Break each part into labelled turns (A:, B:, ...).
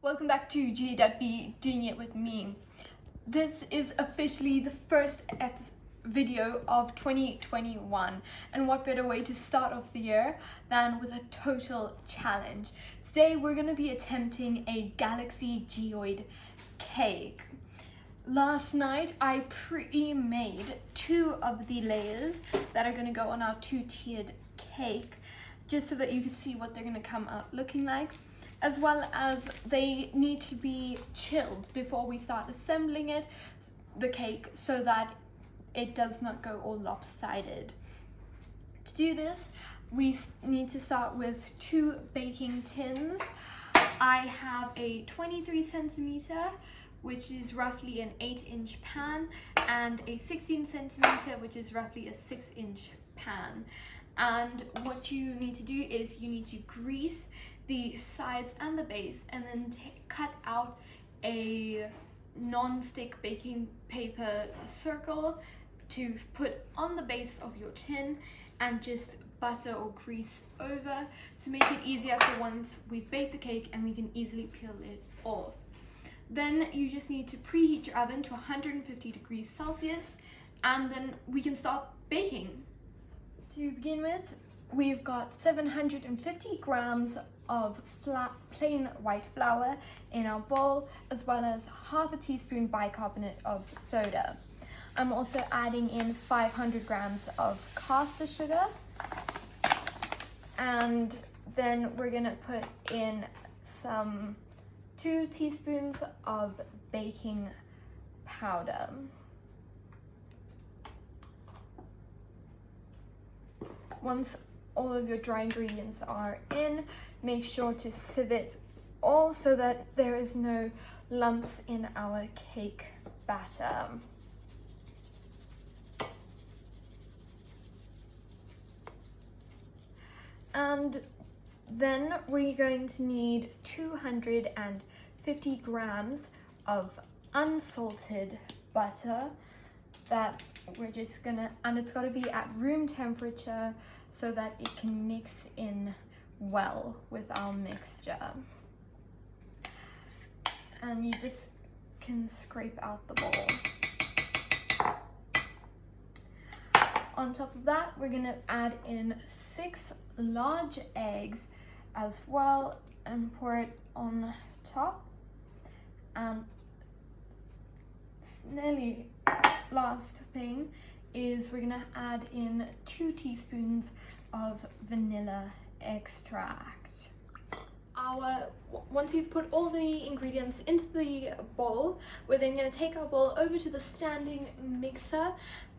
A: Welcome back to Julie.V, doing it with me. This is officially the first video of 2021, and what better way to start off the year than with a total challenge. Today we're going to be attempting a Galaxy Geode cake. Last night I pre-made 2 of the layers that are going to go on our 2-tiered cake, just so that you can see what they're going to come out looking like, as well as they need to be chilled before we start assembling the cake, so that it does not go all lopsided. To do this, we need to start with 2 baking tins. I have a 23 centimeter, which is roughly an 8-inch pan, and a 16 centimeter, which is roughly a 6-inch pan. And what you need to do is you need to grease the sides and the base, and then cut out a non-stick baking paper circle to put on the base of your tin, and just butter or grease over to make it easier for once we've baked the cake and we can easily peel it off. Then you just need to preheat your oven to 150 degrees Celsius, and then we can start baking. To begin with, we've got 750 grams of plain white flour in our bowl, as well as half a teaspoon bicarbonate of soda. I'm also adding in 500 grams of caster sugar, and then we're gonna put in some 2 teaspoons of baking powder. Once all of your dry ingredients are in, make sure to sieve it all so that there is no lumps in our cake batter. And then we're going to need 250 grams of unsalted butter that we're just gonna, and it's got to be at room temperature so that it can mix in well with our mixture. And you just can scrape out the bowl. On top of that, we're gonna add in 6 large eggs as well and pour it on top. And nearly last thing is we're gonna add in 2 teaspoons of vanilla extract. Once you've put all the ingredients into the bowl, we're then going to take our bowl over to the standing mixer,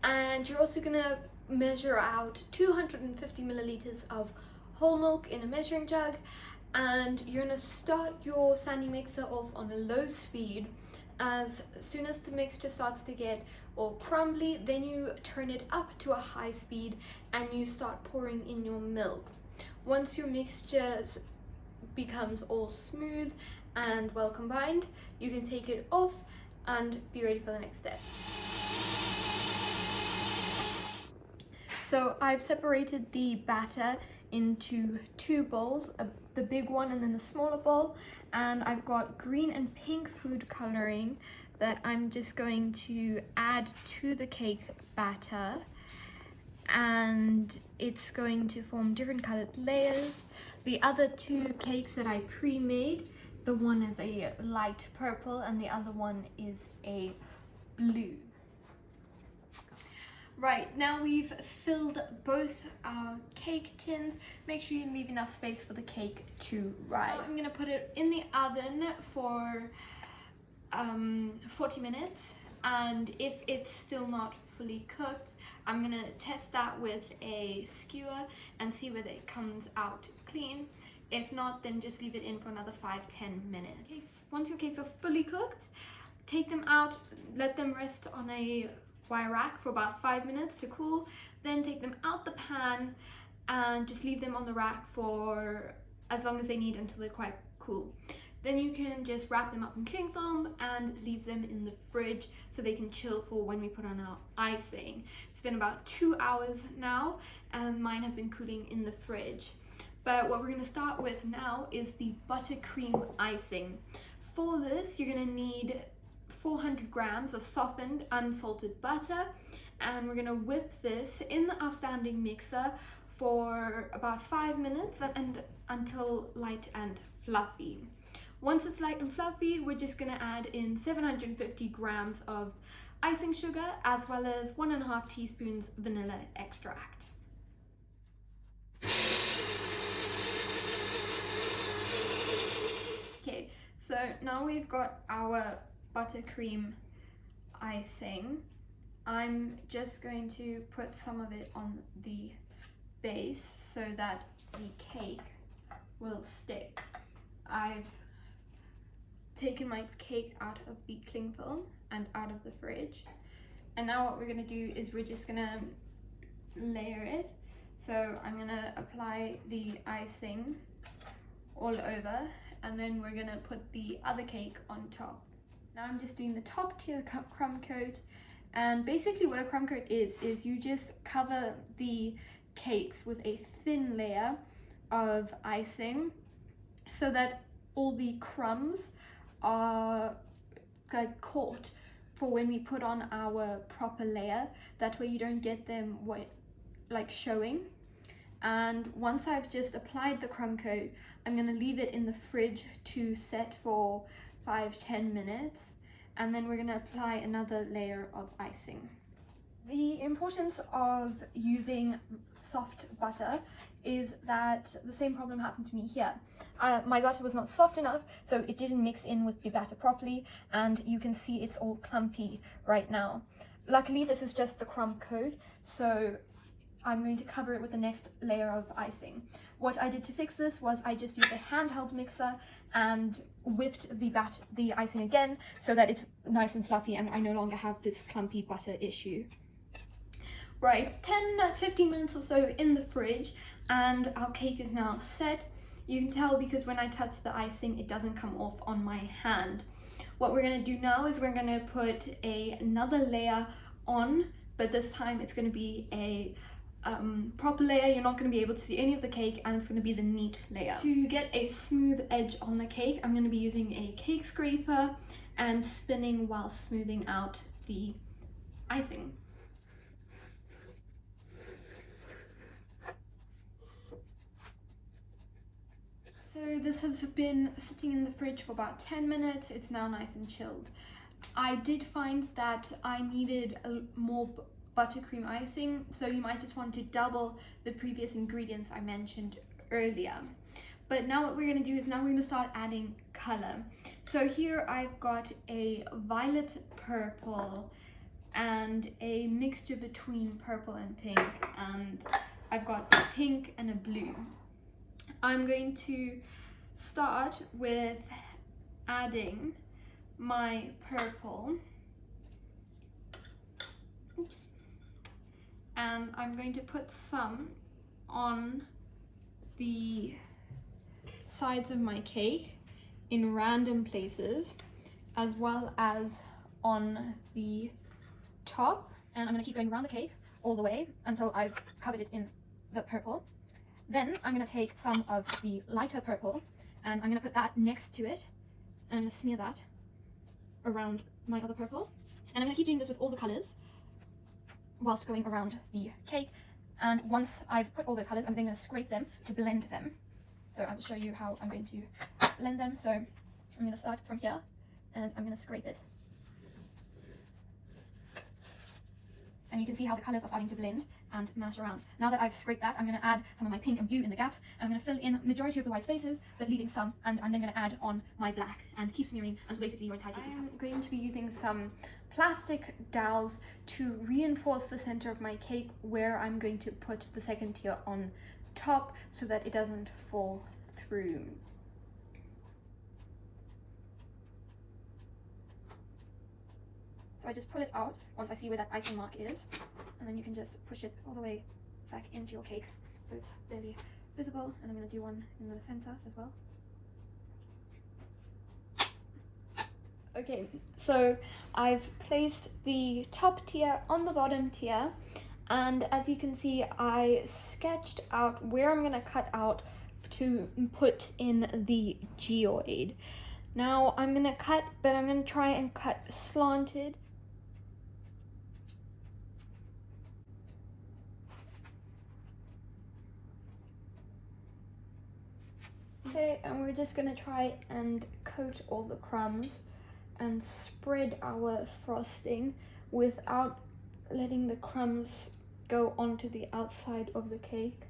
A: and you're also going to measure out 250 milliliters of whole milk in a measuring jug, and you're going to start your standing mixer off on a low speed. As soon as the mixture starts to get all crumbly, then you turn it up to a high speed and you start pouring in your milk. Once your mixture becomes all smooth and well combined, you can take it off and be ready for the next step. So I've separated the batter into 2 bowls, the big one and then the smaller bowl, and I've got green and pink food coloring that I'm just going to add to the cake batter, and it's going to form different colored layers. The other 2 cakes that I pre-made, the one is a light purple and the other one is a blue. Right, now we've filled both our cake tins. Make sure you leave enough space for the cake to rise. I'm gonna put it in the oven for 40 minutes, and if it's still not fully cooked, I'm gonna test that with a skewer and see whether it comes out clean. If not, then just leave it in for another 5-10 minutes. Once your cakes are fully cooked, take them out, let them rest on a wire rack for about 5 minutes to cool, then take them out the pan and just leave them on the rack for as long as they need until they're quite cool. Then you can just wrap them up in cling film and leave them in the fridge so they can chill for when we put on our icing. It's been about 2 hours now, and mine have been cooling in the fridge. But what we're going to start with now is the buttercream icing. for this, you're gonna need 400 grams of softened unsalted butter, and we're gonna whip this in the outstanding mixer for about 5 minutes and until light and fluffy. Once it's light and fluffy, we're just gonna add in 750 grams of icing sugar as well as 1.5 teaspoons vanilla extract. Okay, so now we've got our buttercream icing. I'm just going to put some of it on the base so that the cake will stick. I've taken my cake out of the cling film and out of the fridge, and now what we're going to do is we're just going to layer it. So I'm going to apply the icing all over, and then we're going to put the other cake on top. Now I'm just doing the top tier crumb coat, and basically what a crumb coat is you just cover the cakes with a thin layer of icing so that all the crumbs are like caught for when we put on our proper layer. That way you don't get them like showing. And once I've just applied the crumb coat, I'm going to leave it in the fridge to set for 5-10 minutes, and then we're going to apply another layer of icing. The importance of using soft butter is that the same problem happened to me here. My butter was not soft enough, so it didn't mix in with the batter properly, and you can see it's all clumpy right now. Luckily, this is just the crumb coat, so I'm going to cover it with the next layer of icing. What I did to fix this was I just used a handheld mixer and whipped the icing again so that it's nice and fluffy and I no longer have this clumpy butter issue. Right, 10-15 minutes or so in the fridge, and our cake is now set. You can tell because when I touch the icing, it doesn't come off on my hand. What we're going to do now is we're going to put another layer on, but this time it's going to be a proper layer. You're not going to be able to see any of the cake, and it's going to be the neat layer. To get a smooth edge on the cake, I'm going to be using a cake scraper and spinning while smoothing out the icing. So this has been sitting in the fridge for about 10 minutes. It's now nice and chilled. I did find that I needed more buttercream icing, so you might just want to double the previous ingredients I mentioned earlier. But now what we're going to do is now we're going to start adding color. So here I've got a violet purple and a mixture between purple and pink, and I've got a pink and a blue. I'm going to start with adding my purple. Oops. And I'm going to put some on the sides of my cake in random places, as well as on the top. And I'm going to keep going around the cake all the way until I've covered it in the purple. Then I'm going to take some of the lighter purple and I'm going to put that next to it, and I'm going to smear that around my other purple. And I'm going to keep doing this with all the colours whilst going around the cake. And once I've put all those colours, I'm then going to scrape them to blend them. So I'll show you how I'm going to blend them. So I'm going to start from here and I'm going to scrape it. And you can see how the colours are starting to blend and mash around. Now that I've scraped that, I'm going to add some of my pink and blue in the gaps, and I'm going to fill in majority of the white spaces, but leaving some, and I'm then going to add on my black and keep smearing until basically your entire cake is covered. I'm going to be using some plastic dowels to reinforce the center of my cake where I'm going to put the second tier on top so that it doesn't fall through. So I just pull it out once I see where that icing mark is, and then you can just push it all the way back into your cake so it's barely visible. And I'm going to do one in the center as well. Okay, so I've placed the top tier on the bottom tier, and as you can see, I sketched out where I'm going to cut out to put in the geode. Now I'm gonna cut, but I'm gonna try and cut slanted. Okay, and we're just gonna try and coat all the crumbs and spread our frosting without letting the crumbs go onto the outside of the cake.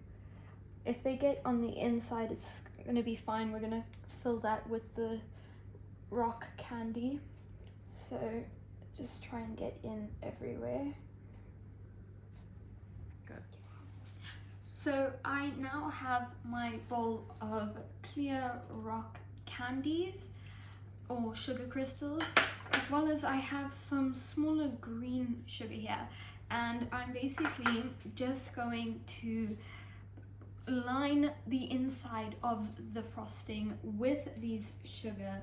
A: If they get on the inside, it's gonna be fine. We're gonna fill that with the rock candy. So just try and get in everywhere. Good. So I now have my bowl of clear rock candies or sugar crystals, as well as I have some smaller green sugar here, and I'm basically just going to line the inside of the frosting with these sugar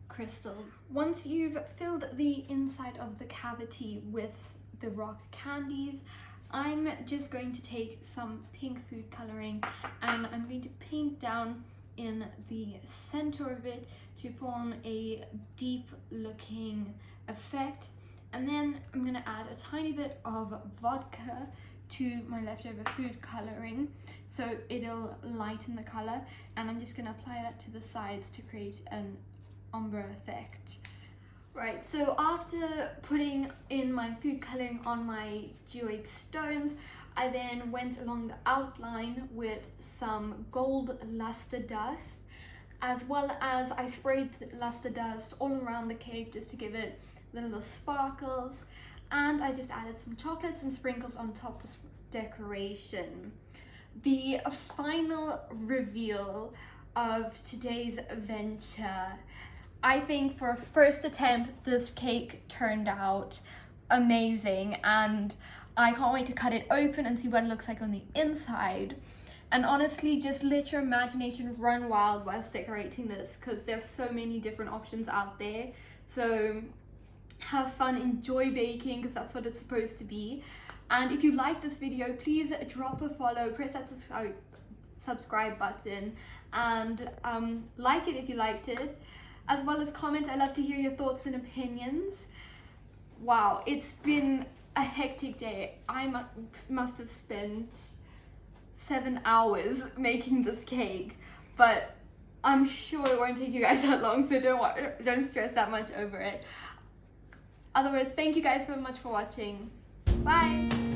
A: crystals. Once you've filled the inside of the cavity with the rock candies, I'm just going to take some pink food coloring and I'm going to paint down in the center of it to form a deep looking effect, and then I'm going to add a tiny bit of vodka to my leftover food coloring so it'll lighten the color, and I'm just going to apply that to the sides to create an ombre effect. Right, so after putting in my food coloring on my Geode stones, I then went along the outline with some gold luster dust, as well as I sprayed the luster dust all around the cake just to give it the little sparkles, and I just added some chocolates and sprinkles on top as decoration. The final reveal of today's venture. I think for a first attempt, this cake turned out amazing, and I can't wait to cut it open and see what it looks like on the inside. And honestly, just let your imagination run wild whilst decorating this, because there's so many different options out there. So have fun, enjoy baking, because that's what it's supposed to be. And if you like this video, please drop a follow, press that subscribe button, and like it if you liked it, as well as comment. I love to hear your thoughts and opinions. Wow, it's been a hectic day. I must have spent 7 hours making this cake, but I'm sure it won't take you guys that long, so don't stress that much over it. Otherwise, thank you guys so much for watching. Bye!